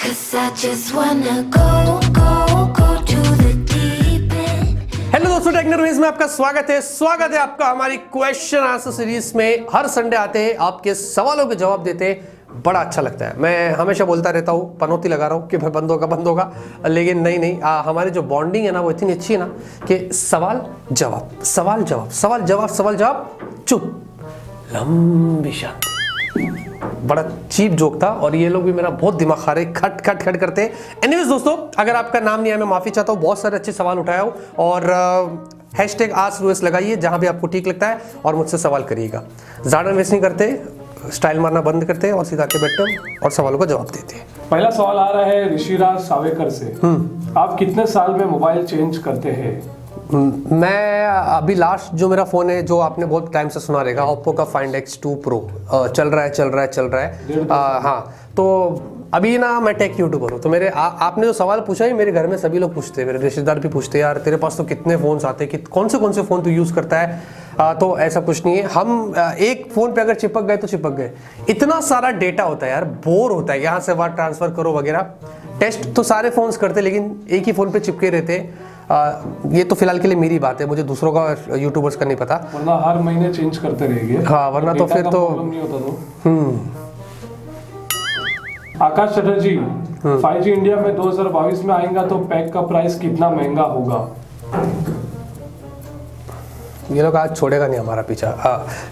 'Cause I just wanna go to the deep end. Hello दोस्तों, techno रुहेज में आपका स्वागत है आपका हमारी क्वेश्चन आंसर सीरीज में। हर संडे आते हैं, आपके सवालों के जवाब देते हैं, बड़ा अच्छा लगता है। मैं हमेशा बोलता रहता हूँ, पनौती लगा रहा हूँ कि भाई बंद होगा, लेकिन नहीं, हमारी जो बॉन्डिंग है ना वो इतनी अच्छी है ना कि सवाल जवाब चुप, लंबी शांति। बड़ा चीप जोक था और ये लोग भी मेरा बहुत दिमाग खा रहे, खट करते हैं। एनीवेज दोस्तों, अगर आपका नाम नहीं है, मैं माफी चाहता हूँ। बहुत सारे अच्छे सवाल उठाया हूँ और हैशटैग आस्क रुहेज लगाइए जहां भी आपको ठीक लगता है और मुझसे सवाल करिएगा। ज़्यादा वेस्ट नहीं करते, स्टाइल मारना बंद करते हैं और सीधा के बैठते और सवालों का जवाब देते हैं। पहला सवाल आ रहा है ऋषिराज सावेकर से। आप कितने साल में मोबाइल चेंज करते हैं? मैं अभी लास्ट जो मेरा फ़ोन है, जो आपने बहुत टाइम से सुना रहेगा, ओप्पो का Find X2 Pro चल रहा है। हाँ, तो अभी ना मैं टेक यूट्यूबर हूँ, तो मेरे आपने जो सवाल पूछा है, मेरे घर में सभी लोग पूछते हैं, मेरे रिश्तेदार भी पूछते हैं, यार तेरे पास तो कितने फ़ोन्स आते हैं, कि कौन से फ़ोन तू यूज़ करता है। तो ऐसा कुछ नहीं है, हम एक फ़ोन पे अगर चिपक गए तो चिपक गए। इतना सारा डेटा होता है यार, बोर होता है, यहाँ से वहाँ ट्रांसफ़र करो वगैरह। टेस्ट तो सारे फ़ोन्स करते, लेकिन एक ही फ़ोन पे चिपके रहते। ये तो फिलहाल के लिए मेरी बात है, मुझे दूसरों का यूट्यूबर्स का नहीं पता। वरना हर महीने चेंज करते रहेंगे। हाँ, वरना तो फिर तो नहीं होता तो। आकाश चटर्जी, 5G इंडिया में 2022 में आएगा तो पैक का प्राइस कितना महंगा होगा? ये लोग आज छोड़ेगा नहीं हमारा पीछा।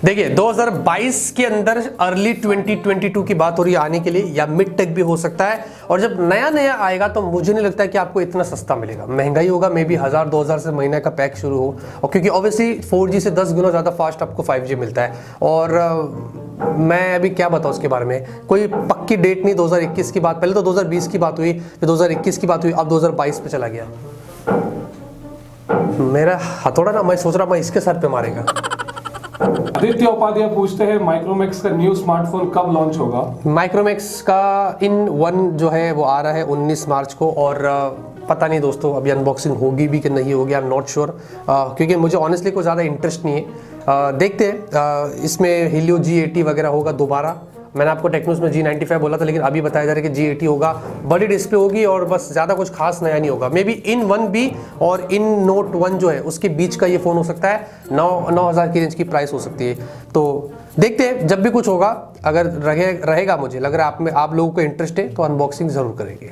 देखिए, 2022 के अंदर अर्ली 2022 की बात हो रही है आने के लिए, या मिड तक भी हो सकता है। और जब नया आएगा तो मुझे नहीं लगता है कि आपको इतना सस्ता मिलेगा, महंगा ही होगा। मे बी 1000-2000 से महीने का पैक शुरू हो, और क्योंकि ऑब्वियसली 4G से 10 गुना ज़्यादा फास्ट आपको 5G मिलता है। और मैं अभी क्या बताऊँ उसके बारे में, कोई पक्की डेट नहीं। 2021 की बात, पहले तो 2020 की बात हुई, फिर 2021 की बात हुई, अब 2022 पे चला गया। मेरा हथौड़ा ना, मैं सोच रहा मैं इसके सर पे मारेगा। आदित्य उपाध्याय पूछते हैं, माइक्रोमैक्स का न्यू स्मार्टफोन कब लॉन्च होगा? माइक्रोमैक्स का इन 1 जो है वो आ रहा है 19 मार्च को, और पता नहीं दोस्तों अभी अनबॉक्सिंग होगी भी कि नहीं होगी, आई एम नॉट श्योर, क्योंकि मुझे ऑनेस्टली कोई ज़्यादा इंटरेस्ट नहीं है। देखते हैं। इसमें हीलियो G80 वगैरह होगा दोबारा। मैंने आपको टेक्नोस में G95 बोला था, लेकिन अभी बताया जा रहा है कि G80 होगा, बड़ी डिस्प्ले होगी और बस ज़्यादा कुछ खास नया नहीं होगा। मे बी इन 1B और इन नोट 1 जो है उसके बीच का ये फ़ोन हो सकता है। 9,000 की रेंज की प्राइस हो सकती है। तो देखते हैं, जब भी कुछ होगा, अगर रहेगा, मुझे लग रहा है आप लोगों को इंटरेस्ट है तो अनबॉक्सिंग ज़रूर करेंगे।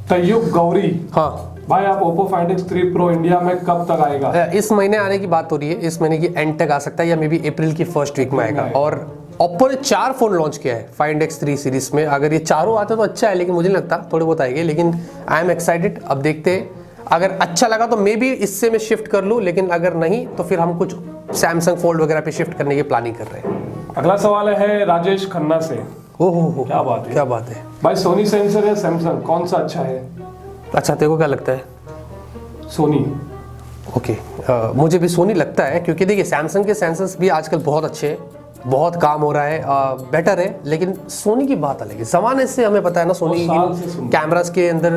तैयब गौरी, हाँ भाई आप Oppo Find X3 Pro India में कब तक आएगा? इस महीने आने की बात हो रही है, इस महीने की एंड तक आ सकता है, या मे बी अप्रैल की फर्स्ट वीक में आएगा। और ओप्पो ने 4 फोन लॉन्च किया है Find X3 सीरीज में। अगर ये चारों आते तो अच्छा है, लेकिन मुझे नहीं लगता, थोड़े बहुत आएंगे, लेकिन आई एम एक्साइटेड। अब देखते हैं, अगर अच्छा लगा तो मे बी इससे मैं शिफ्ट कर लूँ, लेकिन अगर नहीं तो फिर हम कुछ सैमसंग फोल्ड वगैरह पे शिफ्ट करने की प्लानिंग कर रहे हैं। अगला सवाल है राजेश खन्ना से। ओहो, क्या बात है भाई, सोनी सेंसर या सैमसंग, कौन सा अच्छा है? अच्छा, तेरे को क्या लगता है? सोनी। ओके, मुझे भी सोनी लगता है, क्योंकि देखिए सैमसंग के सेंसर्स भी आजकल बहुत अच्छे हैं, बहुत काम हो रहा है, बेटर है, लेकिन सोनी की बात अलग है। ज़माने से हमें पता है ना, सोनी कैमरास के अंदर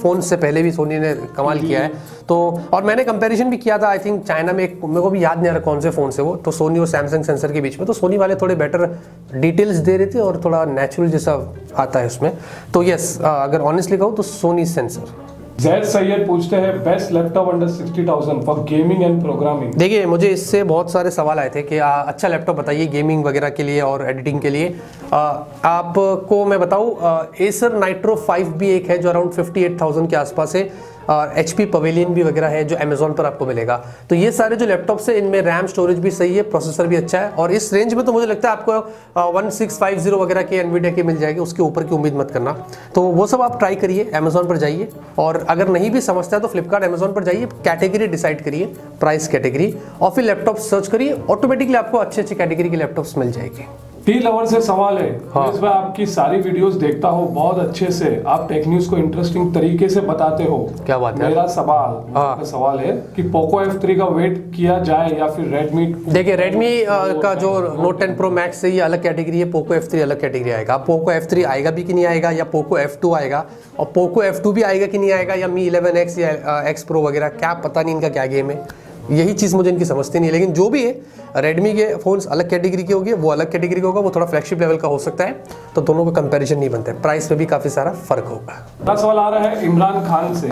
फ़ोन से पहले भी सोनी ने कमाल किया है। तो और मैंने कंपैरिजन भी किया था, आई थिंक चाइना में, मेरे को भी याद नहीं आ रहा कौन से फ़ोन से वो, तो सोनी और सैमसंग सेंसर के बीच में, तो सोनी वाले थोड़े बेटर डिटेल्स दे रहे थे और थोड़ा नेचुरल जैसा आता है उसमें। तो यस, अगर ऑनेस्टली कहूँ तो सोनी सेंसर। जैद सैयद पूछते हैं, best laptop under 60,000 for gaming and programming. देखिए, मुझे इससे बहुत सारे सवाल आए थे कि अच्छा लैपटॉप बताइए गेमिंग वगैरह के लिए और एडिटिंग के लिए। आपको मैं बताऊं, एसर नाइट्रो 5 भी एक है जो अराउंड 58,000 के आसपास है, और HP पवेलियन भी वगैरह है जो अमेजोन पर आपको मिलेगा। तो ये सारे जो लैपटॉप्स है, इनमें रैम स्टोरेज भी सही है, प्रोसेसर भी अच्छा है, और इस रेंज में तो मुझे लगता है आपको 1650 वगैरह के एनवीडिया के मिल जाएगी, उसके ऊपर की उम्मीद मत करना। तो वो सब आप ट्राई करिए, अमेजोन पर जाइए, और अगर नहीं भी समझता है तो फ्लिपकार्ट अमेजोन पर जाइए, कैटेगरी डिसाइड करिए, प्राइस कैटेगरी, और फिर लैपटॉप सर्च करिए, ऑटोमेटिकली आपको अच्छे कैटेगरी के लैपटॉप्स मिल जाएंगे। टी लवर से सवाल है, हाँ। इस बार आपकी सारी वीडियोस देखता हूँ, बहुत अच्छे से आप टेक न्यूज को इंटरेस्टिंग तरीके से बताते हो। क्या बात है। मेरा सवाल है कि पोको F3 का वेट किया जाए या फिर रेडमी? देखिए, रेडमी का जो नोट 10 प्रो मैक्स है ये अलग कैटेगरी है, पोको F3 अलग कैटेगरी आएगा। पोको F3 आएगा भी कि नहीं आएगा, या पोको F2 आएगा, और पोको F2 भी आएगा कि नहीं आएगा, या Mi 11X या X Pro वगैरह, क्या पता नहीं इनका क्या गेम है। यही चीज़ मुझे इनकी समझती नहीं है। लेकिन जो भी है, रेडमी के फ़ोन्स अलग कैटेगरी के होंगे, वो अलग कैटेगरी का होगा, वो थोड़ा फ्लैगशिप लेवल का हो सकता है, तो दोनों का कंपैरिजन नहीं बनता है, प्राइस में भी काफ़ी सारा फर्क होगा। अगला सवाल आ रहा है इमरान खान से,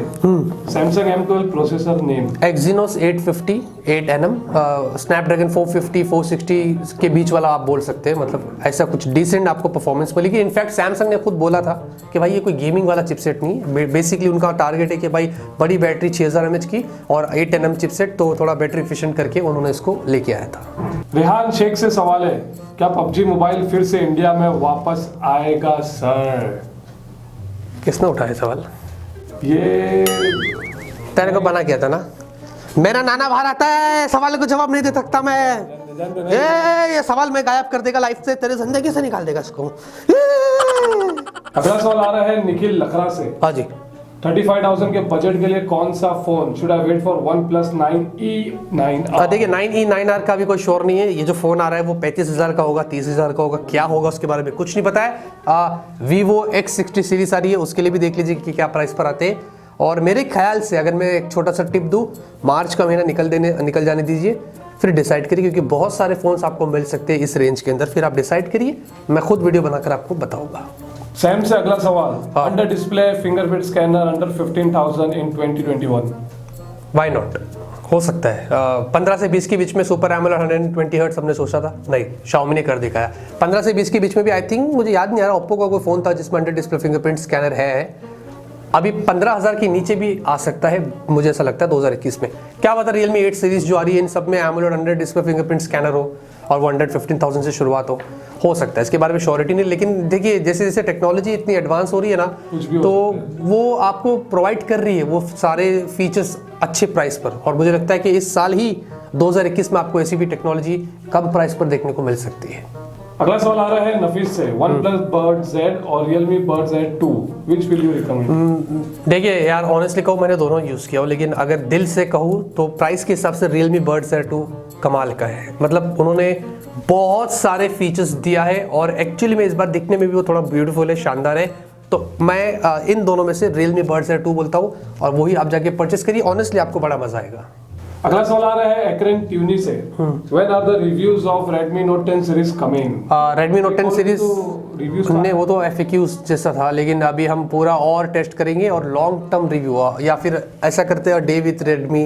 Samsung M12 processor name. Exynos 850 8nm, Snapdragon 450 460 के बीच वाला आप बोल सकते हैं, मतलब ऐसा कुछ डिसेंट आपको परफॉर्मेंस मिलेगी। इनफैक्ट सैमसंग ने खुद बोला था कि भाई ये कोई गेमिंग वाला चिपसेट नहीं है, बेसिकली उनका टारगेट है कि भाई बड़ी बैटरी 6000 mAh की और 8nm चिपसेट, तो थोड़ा बैटरी एफिशिएंट करके उन्होंने इसको लेके आया था। रेहान शेख से सवाल है, क्या PUBG मोबाइल फिर से इंडिया में वापस आएगा सर? किसने उठाया सवाल? ये तेरे को बना किया था ना, मेरा नाना बाहर आता है, सवाल को जवाब नहीं दे सकता मैं। ये सवाल मैं गायब कर देगा लाइफ से, तेरे जिंदगी से निकाल देगा इसको। अगला सवाल आ रहा है निखिल लखरा से। हाँ जी। 35,000 के बजट के लिए कौन सा phone should I wait for OnePlus 9E9R? देखिए 9E9R का भी कोई श्योर नहीं है। ये जो फोन आ रहा है वो 35,000 का होगा, 30,000 का होगा, क्या होगा उसके बारे में कुछ नहीं पता है। Vivo X60 सीरीज आ रही है, उसके लिए भी देख लीजिए कि क्या प्राइस पर आते हैं। और मेरे ख्याल से अगर मैं एक छोटा सा टिप दूं, मार्च का महीना निकल जाने दीजिए, फिर डिसाइड करिए, क्योंकि बहुत सारे फोन्स आपको मिल सकते हैं इस रेंज के अंदर। फिर आप डिसाइड करिए, मैं खुद वीडियो बनाकर आपको बताऊंगा। सैम से अगला सवाल, under display fingerprint scanner under 15,000 in 2021। Why not, हो सकता है। 15 से 20 के बीच में सुपर एमोलेड 120 हर्ट्ज हमने सोचा था, नहीं Xiaomi ने कर दिखाया। 15 से 20 के बीच में भी आई थिंक, मुझे याद नहीं आ रहा, ओप्पो का कोई फोन था जिसमें अंडर डिस्प्ले फिंगरप्रिंट स्कैनर है। अभी 15,000 के नीचे भी आ सकता है, मुझे ऐसा लगता है 2021 में। क्या पता Realme 8 सीरीज जो आ रही है इन सब में AMOLED under display fingerprint scanner हो और वो 115,000 से शुरुआत हो सकता है, इसके बारे में श्योरिटी नहीं। लेकिन देखिए जैसे जैसे टेक्नोलॉजी इतनी एडवांस हो रही है ना, तो वो आपको प्रोवाइड कर रही है वो सारे फीचर्स अच्छे प्राइस पर। और मुझे लगता है कि इस साल ही 2021 में आपको ऐसी भी टेक्नोलॉजी कम प्राइस पर देखने को मिल सकती है। अगला सवाल आ रहा है नफीस से, OnePlus Buds Z और Realme Buds Z2, which will you recommend? देखिए यार, ऑनेस्टली कहूँ मैंने दोनों यूज़ किया हो, लेकिन अगर दिल से कहूँ तो प्राइस के हिसाब से Realme Buds Z2 कमाल का है। मतलब उन्होंने बहुत सारे फीचर्स दिया है और एक्चुअली में इस बार दिखने में भी वो थोड़ा ब्यूटीफुल है, शानदार है। तो मैं इन दोनों में से Realme Buds Z2 बोलता हूँ और वही आप जाके परचेस करिए, ऑनेस्टली आपको बड़ा मजा आएगा। अगला सवाल आ रहा है एक्रेन ट्यूनी से, When are the reviews of Redmi Note 10 series coming? Redmi Note 10 series reviews ने वो तो FAQs जैसा था, लेकिन अभी हम पूरा और टेस्ट करेंगे और लॉन्ग टर्म रिव्यू, या फिर ऐसा करते हैं डे विथ Redmi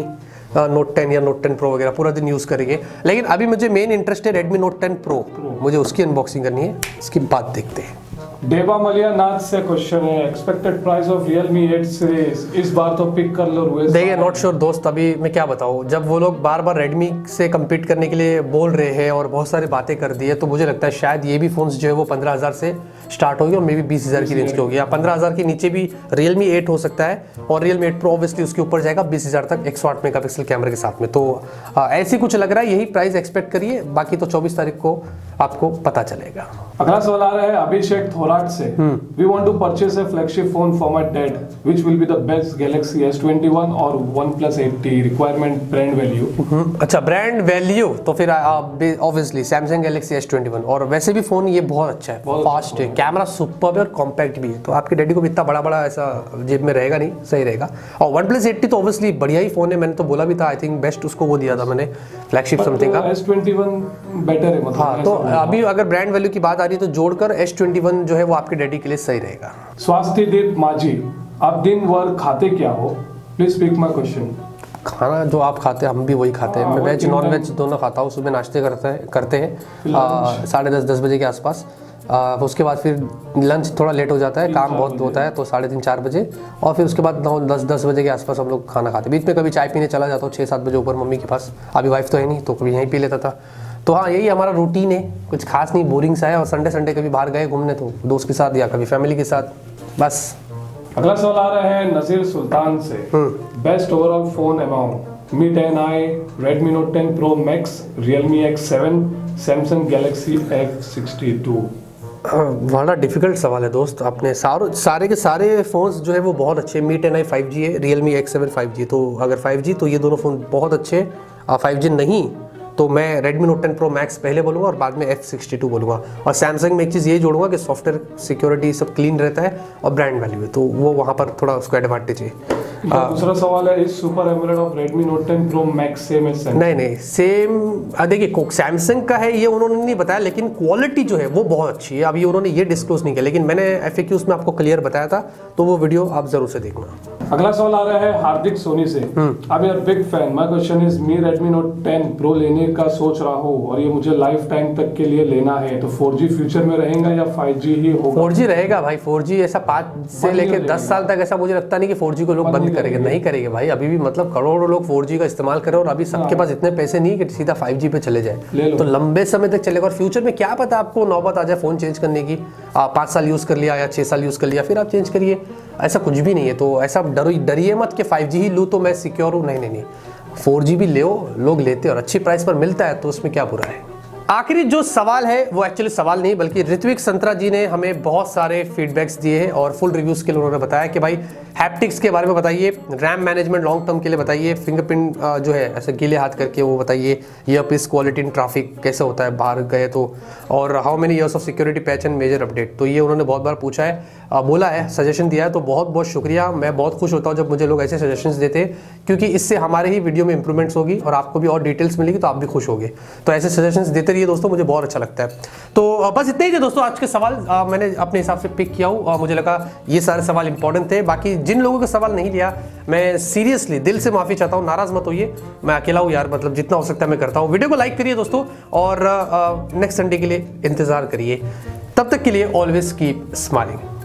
Note 10 या Note 10 Pro वगैरह पूरा दिन यूज़ करेंगे। लेकिन अभी मुझे मेन इंटरेस्ट है Redmi Note 10 Pro, मुझे उसकी अनबॉक्सिंग करनी है, इसकी बात देखते हैं। देवा मलिया नाथ से क्वेश्चन है, expected price of Realme 8 series, इस बार तो पिक कर लो रुएज। देखिए नॉट श्योर दोस्त, अभी मैं क्या बताऊँ, जब वो लोग बार बार Redmi से कम्पीट करने के लिए बोल रहे हैं और बहुत सारी बातें कर दी है, तो मुझे लगता है शायद ये भी फोन्स जो है वो 15,000 से स्टार्ट होगी और मे बी 20,000 की रेंज की होगी, या 15,000 के नीचे भी Realme 8 हो सकता है और Realme 8 Pro ऑब्वियसली उसके ऊपर जाएगा 20,000 तक 108 मेगापिक्सल कैमरे के साथ में। तो ऐसी कुछ लग रहा है, यही प्राइस एक्सपेक्ट करिए, बाकी तो 24 तारीख को आपको पता चलेगा। अगला सवाल आ रहा है अभिषेक थोराट से, we want to purchase a flagship phone for my dad, which will be the best Galaxy S21 और OnePlus 8T, requirement brand value. अच्छा ब्रांड वैल्यू, तो फिर ऑब्वियसली Samsung Galaxy S21, और वैसे भी फोन ये बहुत अच्छा है, फास्ट है, कैमरा सुपर और कॉम्पैक्ट भी है, तो आपके डैडी को भी इतना बड़ा बड़ा ऐसा जेब में रहेगा नहीं, सही रहेगा। और OnePlus 8T तो ऑब्वियसली बढ़िया ही फोन है, मैंने तो बोला भी था, आई थिंक बेस्ट उसको वो दिया था मैंने, फ्लैगशिप समथिंग का। S21 बेटर है मतलब। हाँ, तो अभी अगर ब्रांड वैल्यू की बात आ रही है तो जोड़कर S21 जो है वो आपके डैडी के लिए सही रहेगा। स्वास्थ्य दीप माझी, आप दिन भर खाते क्या हो? Please pick my question. खाना जो आप खाते हैं हम भी वही खाते हैं, मैं वेज नॉन वेज दोनों खाता हूँ। सुबह नाश्ते करते हैं 10:30 बजे के आसपास, उसके बाद फिर लंच थोड़ा लेट हो जाता है, काम बहुत होता है, तो 3:30-4 बजे, और फिर उसके बाद 9-10 बजे के आसपास हम लोग खाना खाते हैं। बीच में कभी चाय पीने चला जाता हूँ 6-7 बजे ऊपर मम्मी के पास, अभी वाइफ तो है नहीं तो कभी यहीं पी लेता था। तो हाँ, यही हमारा रूटीन है, कुछ खास नहीं, बोरिंग सा है। और संडे कभी बाहर गए घूमने तो दोस्त के साथ या कभी फैमिली के साथ, बस। अगला सवाल आ रहा है नजीर सुल्तान से, best overall phone amount, Mi 10i, Redmi Note 10 Pro Max, Realme X7, Samsung Galaxy F62। बड़ा डिफिकल्ट सवाल है दोस्त, आपने सारे के सारे फ़ोन्स जो है वो बहुत अच्छे। Mi 10i 5G है, Realme X7 5G, तो अगर 5G तो ये दोनों फ़ोन बहुत अच्छे हैं। 5G नहीं तो मैं Redmi Note 10 Pro Max पहले बोलूँगा और बाद में F62 बोलूँगा। और सैमसंग में एक चीज़ ये जोड़ूंगा कि सॉफ्टवेयर सिक्योरिटी सब क्लीन रहता है और ब्रांड वैल्यू है, तो वो वहाँ पर थोड़ा उसको एडवांटेज है। दूसरा सवाल है, इस super AMOLED of Redmi Note 10 Pro Max same है? नहीं सेम, देखिए सैमसंग का है ये, उन्होंने नहीं बताया, लेकिन क्वालिटी जो है वो बहुत अच्छी है। अभी उन्होंने ये डिस्क्लोज नहीं किया, लेकिन मैंने FAQs में आपको क्लियर बताया था, तो वो वीडियो आप जरूर से देखना। अगला सवाल आ रहा है हार्दिक सोनी से। I am big fan, my question is, me Redmi Note 10 Pro लेने का सोच रहा हूँ और ये मुझे लाइफ टाइम तक के लिए लेना है, तो 4G फ्यूचर में रहेगा या 5G ही होगा? 4G रहेगा भाई, 4G ऐसा 5 से लेकर 10 साल तक ऐसा मुझे लगता नहीं कि 4G को लोग बंद करेंगे, नहीं करेंगे भाई। अभी भी मतलब करोड़ों लोग 4G का इस्तेमाल करें और अभी सबके पास इतने पैसे नहीं कि सीधा 5G पे चले जाए, तो लंबे समय तक चलेगा। और फ्यूचर में क्या पता आपको नौबत आ जाए फ़ोन चेंज करने की, 5 साल यूज़ कर लिया या 6 साल यूज़ कर लिया फिर आप चेंज करिए, ऐसा कुछ भी नहीं है। तो ऐसा डरिए मत कि 5G ही लूँ तो मैं सिक्योर हूँ, नहीं, 4G भी ले, लोग लेते और अच्छी प्राइस पर मिलता है, तो उसमें क्या बुरा है। आखिरी जो सवाल है वो एक्चुअली सवाल नहीं बल्कि ऋत्विक संतरा जी ने हमें बहुत सारे फीडबैक्स दिए हैं और फुल रिव्यूज़ के लिए उन्होंने बताया कि भाई हैप्टिक्स के बारे में बताइए, रैम मैनेजमेंट लॉन्ग टर्म के लिए बताइए, फिंगरप्रिंट जो है ऐसे गीले हाथ करके वो बताइए, ईयरपीस क्वालिटी इन ट्रैफिक कैसे होता है बाहर गए तो, और how many years of security patch and major update. तो ये उन्होंने बहुत बार पूछा है, बोला है, सजेशन दिया है, तो बहुत बहुत शुक्रिया। मैं बहुत खुश होता हूँ जब मुझे लोग ऐसे सजेशंस देते हैं, क्योंकि इससे हमारे ही वीडियो में इंप्रूवमेंट्स होगी और आपको भी और डिटेल्स मिलेगी, तो आप भी खुश होगे। तो ऐसे सजेशंस देते रहिए दोस्तों, मुझे बहुत अच्छा लगता है। तो बस इतने ही थे दोस्तों आज के सवाल, मैंने अपने हिसाब से पिक किया हूँ, मुझे लगा ये सारे सवाल इंपॉर्टेंट थे। बाकी जिन लोगों के सवाल नहीं लिया, मैं सीरियसली दिल से माफ़ी चाहता हूँ, नाराज़ मत होइए, मैं अकेला हूँ यार, मतलब जितना हो सकता है मैं करता हूँ। वीडियो को लाइक करिए दोस्तों और नेक्स्ट संडे के लिए इंतज़ार करिए। तब तक के लिए ऑलवेज कीप स्माइलिंग।